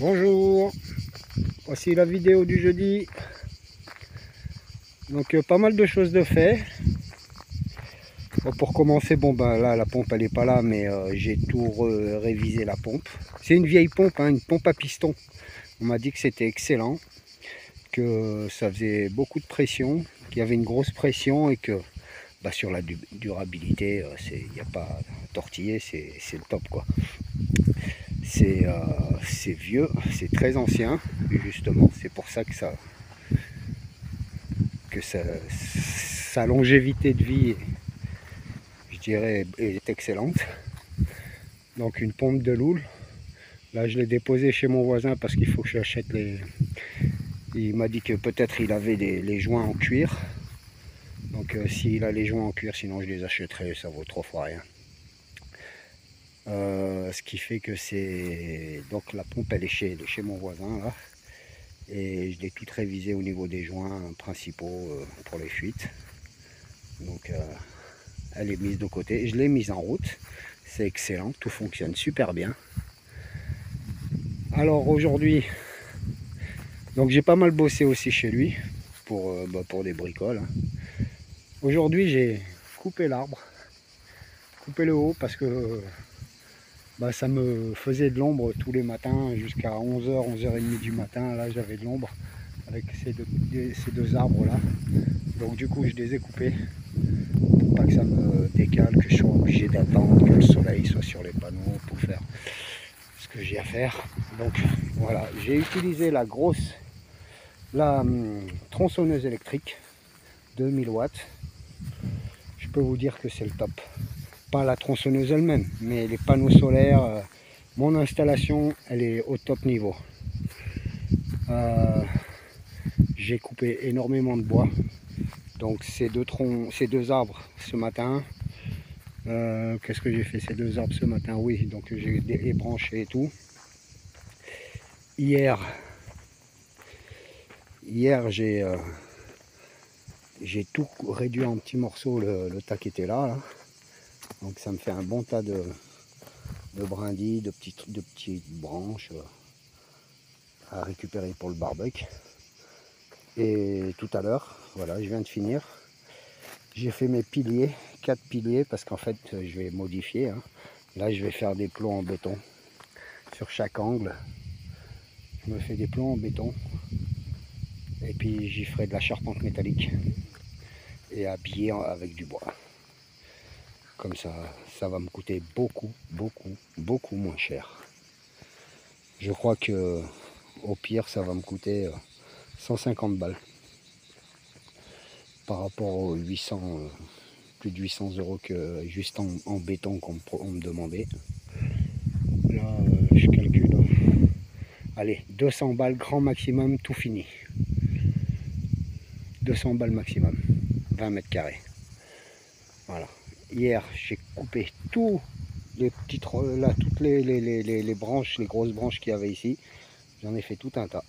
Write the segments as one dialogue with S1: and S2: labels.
S1: Bonjour, voici la vidéo du jeudi. Donc pas mal de choses de fait. Bon, pour commencer, bon ben là la pompe elle est pas là, mais j'ai tout révisé la pompe. C'est une vieille pompe, hein, une pompe à piston. On m'a dit que c'était excellent, que ça faisait beaucoup de pression, qu'il y avait une grosse pression et que bah, sur la durabilité, il n'y a pas à tortiller, c'est le top quoi. C'est vieux, c'est très ancien, justement, c'est pour ça que sa longévité de vie, je dirais, est excellente. Donc une pompe de Loul. Là je l'ai déposée chez mon voisin parce qu'il faut que j'achète les... Il m'a dit que peut-être il avait les joints en cuir. Donc s'il a les joints en cuir, sinon je les achèterai, ça vaut 3 fois rien. Ce qui fait que c'est... Donc la pompe elle est chez mon voisin là. Et je l'ai toute révisée au niveau des joints principaux pour les fuites. Donc elle est mise de côté. Je l'ai mise en route. C'est excellent, tout fonctionne super bien. Alors aujourd'hui, donc j'ai pas mal bossé aussi chez lui pour des bricoles. Aujourd'hui j'ai coupé l'arbre, coupé le haut parce que ça me faisait de l'ombre tous les matins jusqu'à 11h, 11h30 du matin. Là j'avais de l'ombre avec ces deux arbres là. Donc du coup je les ai coupés pour pas que ça me décale, que je sois obligé d'attendre que le soleil soit sur les panneaux pour faire ce que j'ai à faire. Donc voilà, j'ai utilisé la tronçonneuse électrique 2000 watts. Je peux vous dire que c'est le top. Pas la tronçonneuse elle-même, mais les panneaux solaires, mon installation elle est au top niveau. J'ai coupé énormément de bois, donc ces deux arbres ce matin. Qu'est-ce que j'ai fait ces deux arbres ce matin? Oui, donc j'ai débranché et tout. Hier j'ai tout réduit en petits morceaux, le tas qui était là. Donc ça me fait un bon tas de brindilles, de petites branches à récupérer pour le barbecue. Et tout à l'heure, voilà, je viens de finir. J'ai fait mes piliers, 4 piliers, parce qu'en fait je vais modifier. Là je vais faire des plots en béton sur chaque angle. Je me fais des plots en béton. Et puis j'y ferai de la charpente métallique et habillé avec du bois. Comme ça va me coûter beaucoup moins cher. Je crois que au pire ça va me coûter 150 balles par rapport aux 800, plus de 800 € que juste en béton qu'on me demandait. Là je calcule, allez, 200 balles grand maximum, tout fini. 200 balles maximum, 20 mètres carrés. Voilà. Hier j'ai coupé tout les petites là, toutes les branches, les grosses branches qu'il y avait ici. J'en ai fait tout un tas.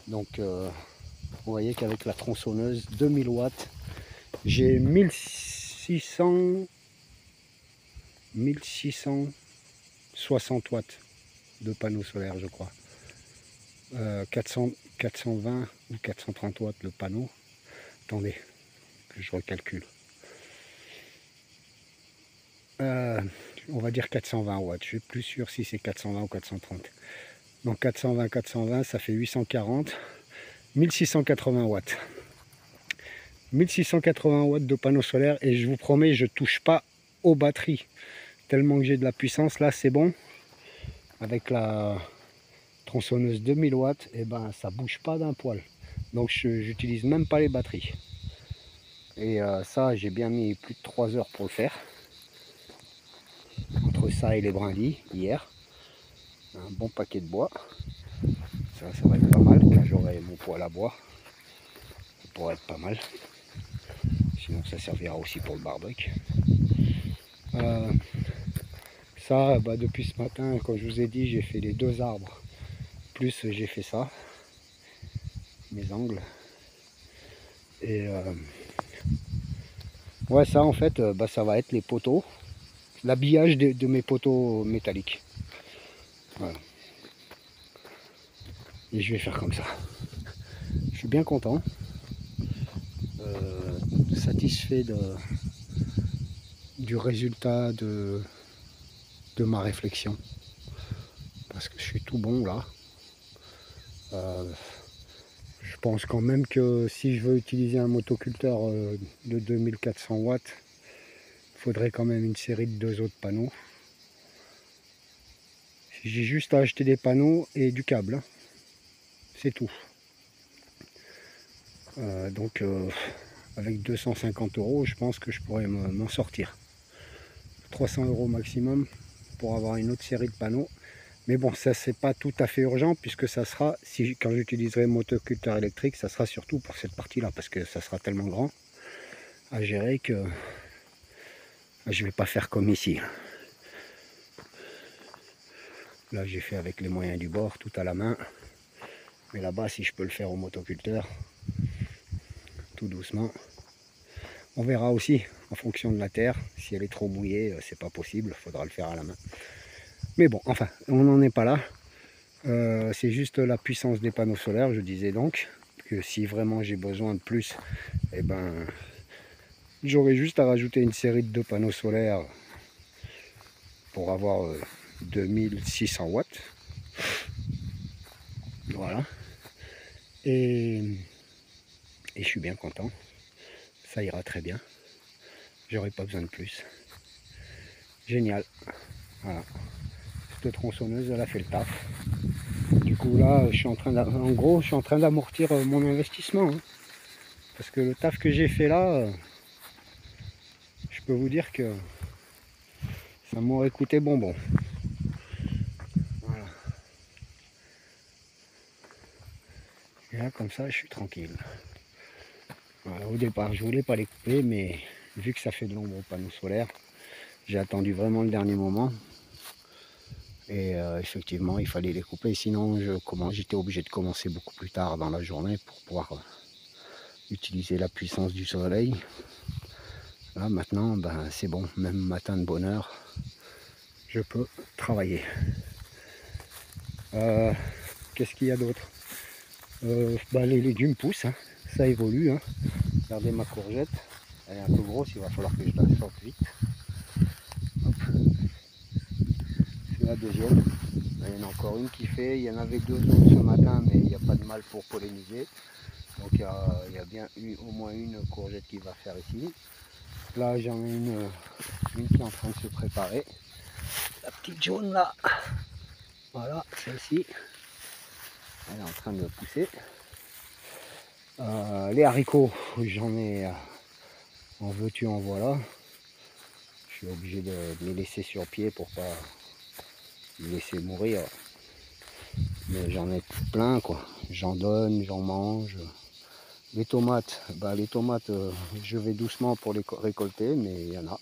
S1: Donc vous voyez qu'avec la tronçonneuse 2000 watts, j'ai 1660 watts de panneaux solaires, je crois. 420 ou 430 watts le panneau. Attendez, que je recalcule. On va dire 420 watts. Je suis plus sûr si c'est 420 ou 430. Donc 420, ça fait 840. 1680 watts. 1680 watts de panneaux solaires et je vous promets, je touche pas aux batteries. Tellement que j'ai de la puissance, là c'est bon. Avec la tronçonneuse 2000 watts, et ben ça bouge pas d'un poil. Donc j'utilise même pas les batteries. Et ça, j'ai bien mis plus de 3 heures pour le faire. Entre ça et les brindilles, hier. Un bon paquet de bois. Ça va être pas mal quand j'aurai mon poêle à bois. Ça pourrait être pas mal. Sinon ça servira aussi pour le barbecue. Ça, depuis ce matin, comme je vous ai dit, j'ai fait les 2 arbres. Plus j'ai fait ça. Mes angles. Et ouais, ça en fait, ça va être les poteaux. l'habillage de mes poteaux métalliques. Voilà. Et je vais faire comme ça. Je suis bien content, satisfait du résultat de ma réflexion. Parce que je suis tout bon là. Je pense quand même que si je veux utiliser un motoculteur de 2400 watts, il faudrait quand même une série de 2 autres panneaux. J'ai juste à acheter des panneaux et du câble, hein. C'est tout. Donc avec 250 €, je pense que je pourrais m'en sortir. 300 € maximum pour avoir une autre série de panneaux. Mais bon, ça c'est pas tout à fait urgent puisque ça sera, quand j'utiliserai le motoculteur électrique, ça sera surtout pour cette partie-là parce que ça sera tellement grand à gérer que je vais pas faire comme ici. Là j'ai fait avec les moyens du bord, tout à la main. Mais là-bas, si je peux le faire au motoculteur, tout doucement. On verra aussi en fonction de la terre. Si elle est trop mouillée, c'est pas possible, il faudra le faire à la main. Mais bon, enfin, on n'en est pas là. C'est juste la puissance des panneaux solaires. Je disais donc que si vraiment j'ai besoin de plus, eh ben, j'aurai juste à rajouter une série de 2 panneaux solaires pour avoir 2600 watts. Voilà. Et je suis bien content. Ça ira très bien. J'aurai pas besoin de plus. Génial. Voilà. Cette tronçonneuse, elle a fait le taf. Du coup là, je suis en train d'amortir mon investissement. Hein. Parce que le taf que j'ai fait là, je peux vous dire que ça m'aurait coûté bonbon. Voilà. Et là, comme ça, je suis tranquille. Voilà, au départ, je voulais pas les couper, mais vu que ça fait de l'ombre aux panneaux solaires, j'ai attendu vraiment le dernier moment. Et effectivement, il fallait les couper, sinon j'étais obligé de commencer beaucoup plus tard dans la journée pour pouvoir utiliser la puissance du soleil. Là maintenant, ben, c'est bon, même matin de bonne heure, je peux travailler. Qu'est-ce qu'il y a d'autre? Ben, les légumes poussent, hein, ça évolue. Hein. Regardez ma courgette, elle est un peu grosse, il va falloir que je la sorte vite. Hop. C'est la deuxième. Il y en a encore une qui fait, il y en avait 2 autres ce matin, mais il n'y a pas de mal pour polliniser. Donc il y a bien au moins une courgette qui va faire ici. Là j'en ai une qui est en train de se préparer. La petite jaune là. Voilà, celle-ci. Elle est en train de pousser. Les haricots, j'en ai en veux-tu en voilà. Je suis obligé de les laisser sur pied pour pas les laisser mourir. Mais j'en ai plein quoi. J'en donne, j'en mange. Les tomates, je vais doucement pour les récolter, mais il y en a.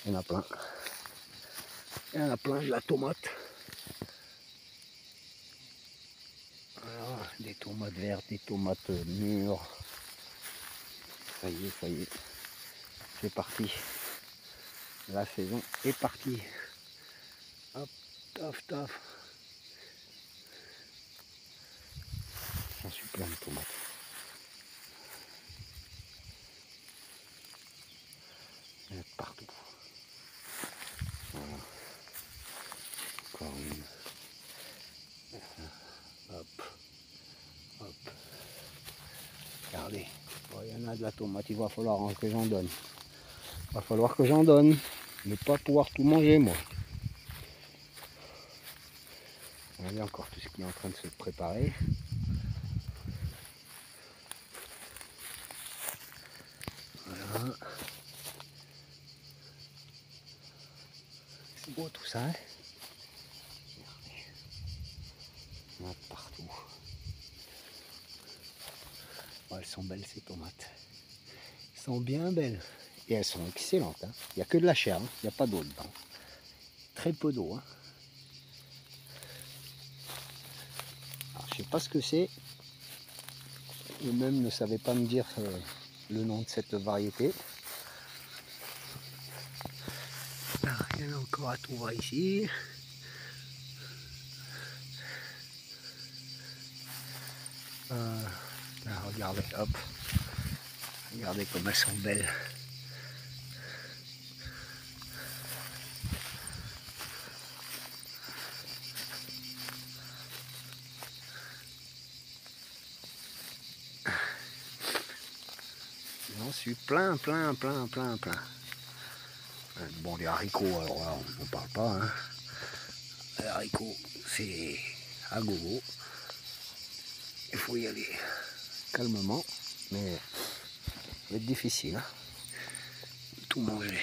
S1: Il y en a plein. Il y en a plein de la tomate. Voilà, des tomates vertes, des tomates mûres. Ça y est, c'est parti. La saison est partie. Hop, taf, taf. J'en suis plein de tomates. Partout. Voilà. Encore une. Hop. Hop. Regardez. Oh, il y en a de la tomate. Il va falloir que j'en donne. Il va falloir que j'en donne. Ne pas pouvoir tout manger, moi. Regardez encore tout ce qui est en train de se préparer. Voilà. C'est beau tout ça, hein? Il y en a partout. Oh, elles sont belles ces tomates. Elles sont bien belles. Et elles sont excellentes. Hein. Il n'y a que de la chair, hein. Il n'y a pas d'eau dedans. Très peu d'eau. Hein. Alors, je ne sais pas ce que c'est. Eux-mêmes ne savaient pas me dire le nom de cette variété. Rien encore à trouver ici. Là, regardez, hop. Regardez comme elles sont belles. J'en suis plein. Bon, les haricots, alors là, on n'en parle pas. Hein. Les haricots, c'est à gogo. Il faut y aller calmement, mais ça va être difficile. Hein. Tout manger.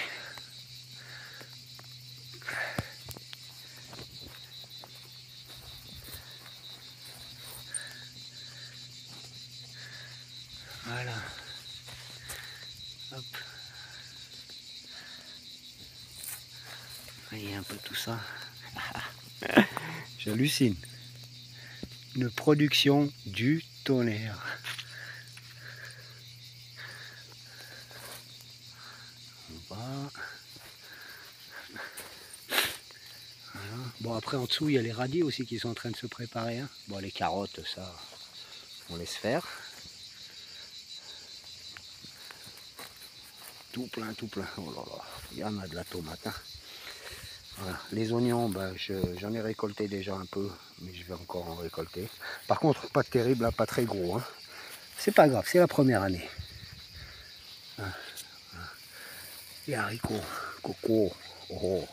S1: Voilà. Hop. Voyez un peu tout ça. J'hallucine. Une production du tonnerre. On va. Voilà. Bon, après en dessous il y a les radis aussi qui sont en train de se préparer. Hein. Bon, les carottes, ça, on laisse faire. Tout plein. Oh là là, il y en a de la tomate. Hein. Voilà. Les oignons, ben, j'en ai récolté déjà un peu, mais je vais encore en récolter. Par contre, pas terrible, là, pas très gros. Hein. C'est pas grave, c'est la première année. Hein. Les haricots, coco, oh,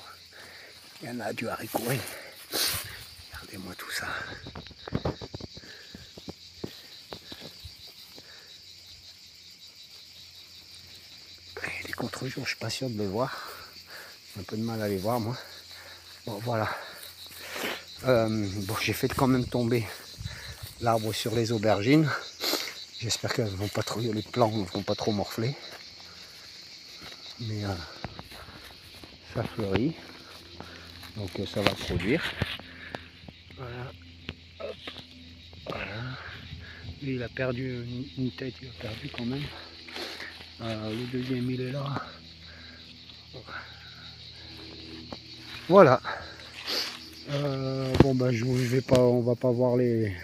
S1: il y en a du haricot. Oui. Regardez-moi tout ça. Les contre-jours, je suis pas sûr de les voir. J'ai un peu de mal à les voir, moi. Bon, voilà. Bon, j'ai fait quand même tomber l'arbre sur les aubergines. J'espère qu'elles vont pas trop, les plants ne vont pas trop morfler. Mais ça fleurit. Donc ça va produire. Voilà. Hop. Voilà. Lui, il a perdu une tête, il a perdu quand même. Le deuxième, il est là. Voilà. Bon ben je vais pas, on va pas voir les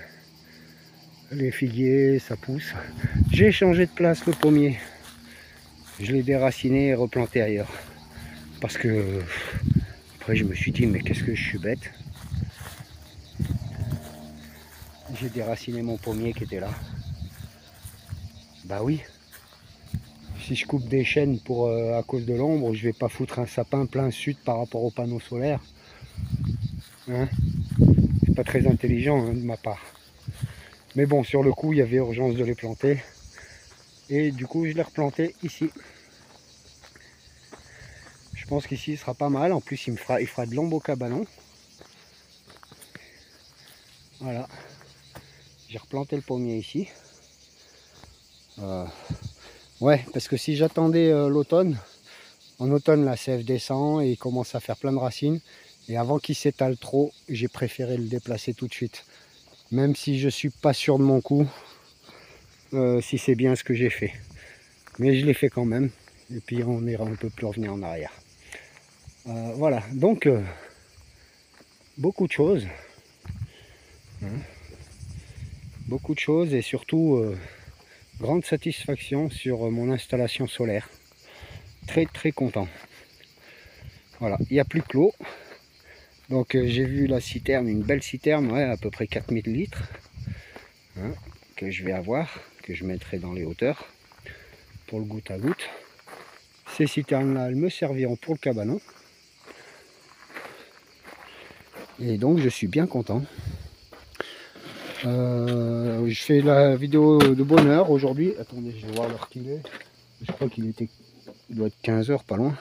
S1: figuiers, ça pousse. J'ai changé de place le pommier. Je l'ai déraciné et replanté ailleurs. Parce que après je me suis dit mais qu'est-ce que je suis bête. J'ai déraciné mon pommier qui était là. Bah oui. Si je coupe des chênes pour à cause de l'ombre, je vais pas foutre un sapin plein sud par rapport aux panneaux solaires. Hein, c'est pas très intelligent hein, de ma part. Mais bon, sur le coup, il y avait urgence de les planter. Et du coup, je l'ai replanté ici. Je pense qu'ici, il sera pas mal. En plus, il fera de l'ombre au cabanon. Voilà. J'ai replanté le pommier ici. Ouais, parce que si j'attendais l'automne, en automne, la sève descend et il commence à faire plein de racines. Et avant qu'il s'étale trop, j'ai préféré le déplacer tout de suite. Même si je suis pas sûr de mon coup, si c'est bien ce que j'ai fait. Mais je l'ai fait quand même. Et puis on ne peut plus revenir en arrière. Voilà, donc beaucoup de choses. Hein. Beaucoup de choses et surtout grande satisfaction sur mon installation solaire. Très content. Voilà, il n'y a plus que l'eau. Donc j'ai vu la citerne, une belle citerne, ouais, à peu près 4000 litres. Hein, que je vais avoir, que je mettrai dans les hauteurs pour le goutte à goutte. Ces citernes-là, elles me serviront pour le cabanon. Et donc je suis bien content. Je fais la vidéo de bonne heure aujourd'hui. Attendez, je vais voir l'heure qu'il est. Je crois qu'il doit être 15 h, pas loin.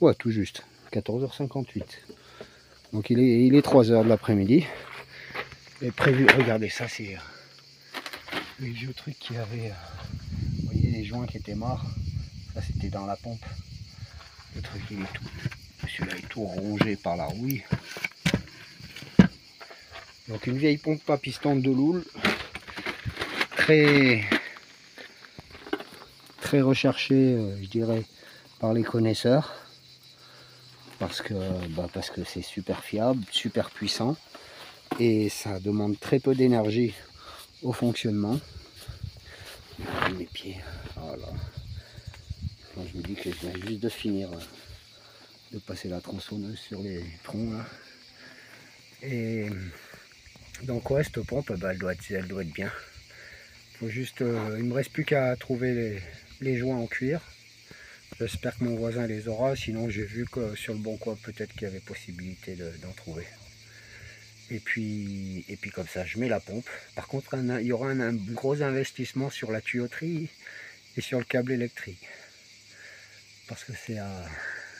S1: Ouais, tout juste. 14h58. Donc il est 3 h de l'après-midi. Et prévu, regardez ça, c'est les vieux trucs qui avaient, vous voyez les joints qui étaient morts. Ça c'était dans la pompe. Le truc il est tout, celui-là est tout rongé par la rouille. Donc une vieille pompe à piston de Loul, très recherchée, je dirais, par les connaisseurs. parce que c'est super fiable, super puissant, et ça demande très peu d'énergie au fonctionnement. Mes pieds, voilà. Quand je me dis que je viens juste de finir de passer la tronçonneuse sur les troncs là. Et donc ouais, cette pompe, elle doit être bien. Faut juste, il me reste plus qu'à trouver les joints en cuir. J'espère que mon voisin les aura, sinon j'ai vu que sur le Bon Coin peut-être qu'il y avait possibilité d'en trouver. Et puis comme ça, je mets la pompe. Par contre, il y aura un gros investissement sur la tuyauterie et sur le câble électrique. Parce que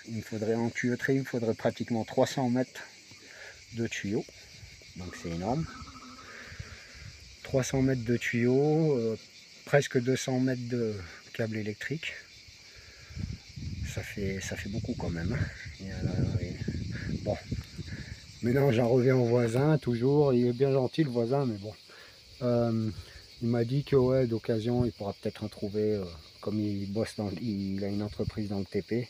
S1: il me faudrait en tuyauterie, il me faudrait pratiquement 300 mètres de tuyaux. Donc c'est énorme. 300 mètres de tuyaux, presque 200 mètres de câble électrique. Ça fait beaucoup quand même. Bon, maintenant j'en reviens au voisin, toujours. Il est bien gentil le voisin, mais bon. Il m'a dit que ouais, d'occasion, il pourra peut-être en trouver, comme il bosse il a une entreprise dans le TP.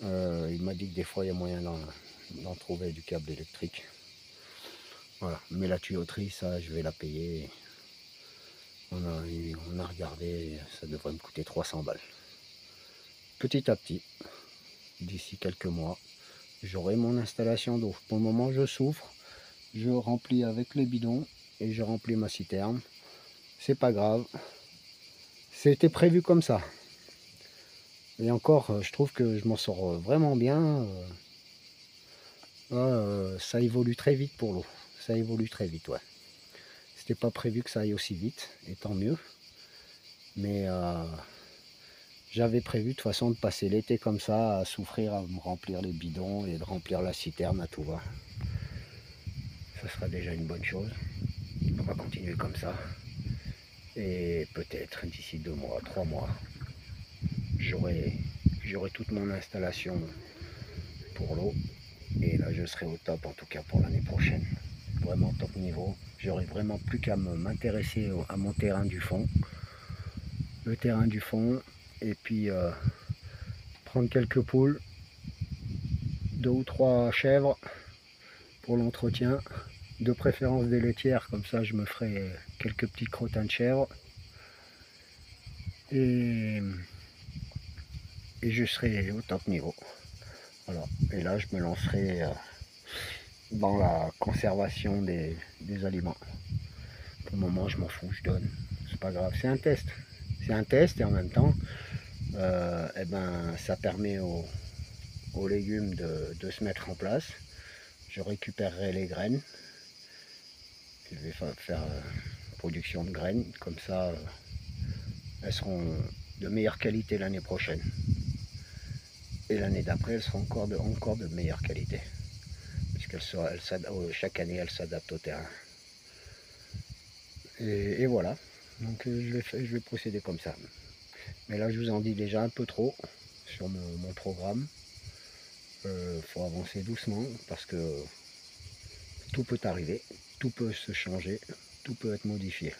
S1: Il m'a dit que des fois il y a moyen d'en trouver du câble électrique. Voilà, mais la tuyauterie, ça je vais la payer. On a regardé, ça devrait me coûter 300 balles. Petit à petit, d'ici quelques mois, j'aurai mon installation d'eau. Pour le moment, je souffre. Je remplis avec les bidons et je remplis ma citerne. C'est pas grave. C'était prévu comme ça. Et encore, je trouve que je m'en sors vraiment bien. Ça évolue très vite pour l'eau. Ça évolue très vite, ouais. C'était pas prévu que ça aille aussi vite, et tant mieux. Mais j'avais prévu de toute façon de passer l'été comme ça, à souffrir, à me remplir les bidons et de remplir la citerne à tout va. Ça sera déjà une bonne chose. On va continuer comme ça. Et peut-être d'ici 2 mois, 3 mois, j'aurai toute mon installation pour l'eau. Et là, je serai au top, en tout cas pour l'année prochaine. Vraiment top niveau. J'aurai vraiment plus qu'à m'intéresser à mon terrain du fond. Le terrain du fond. Et puis prendre quelques poules. 2 ou 3 chèvres pour l'entretien. De préférence des laitières, comme ça je me ferai quelques petits crottins de chèvre. Et je serai au top niveau. Voilà. Et là je me lancerai dans la conservation des aliments. Pour le moment je m'en fous, je donne. C'est pas grave, c'est un test. C'est un test et en même temps ça permet aux légumes de se mettre en place. Je récupérerai les graines. Je vais faire production de graines, comme ça elles seront de meilleure qualité l'année prochaine. Et l'année d'après, elles seront encore de meilleure qualité. Chaque année, elles s'adaptent au terrain. Et voilà. Donc je vais procéder comme ça. Mais là, je vous en dis déjà un peu trop sur mon programme. Faut avancer doucement parce que tout peut arriver, tout peut se changer, tout peut être modifié.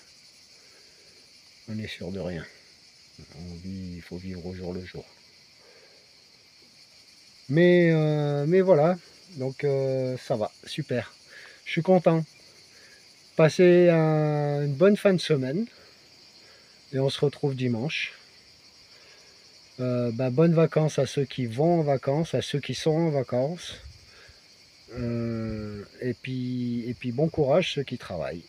S1: On n'est sûr de rien. Il faut vivre au jour le jour. Mais voilà, donc ça va, super. Je suis content. Passez une bonne fin de semaine et on se retrouve dimanche. Bonnes vacances à ceux qui vont en vacances, à ceux qui sont en vacances. Et puis bon courage ceux qui travaillent.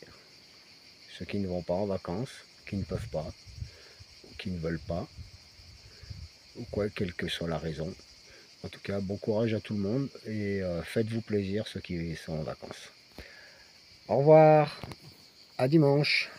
S1: Ceux qui ne vont pas en vacances, qui ne peuvent pas, ou qui ne veulent pas, ou quoi, quelle que soit la raison. En tout cas, bon courage à tout le monde et faites-vous plaisir ceux qui sont en vacances. Au revoir, à dimanche.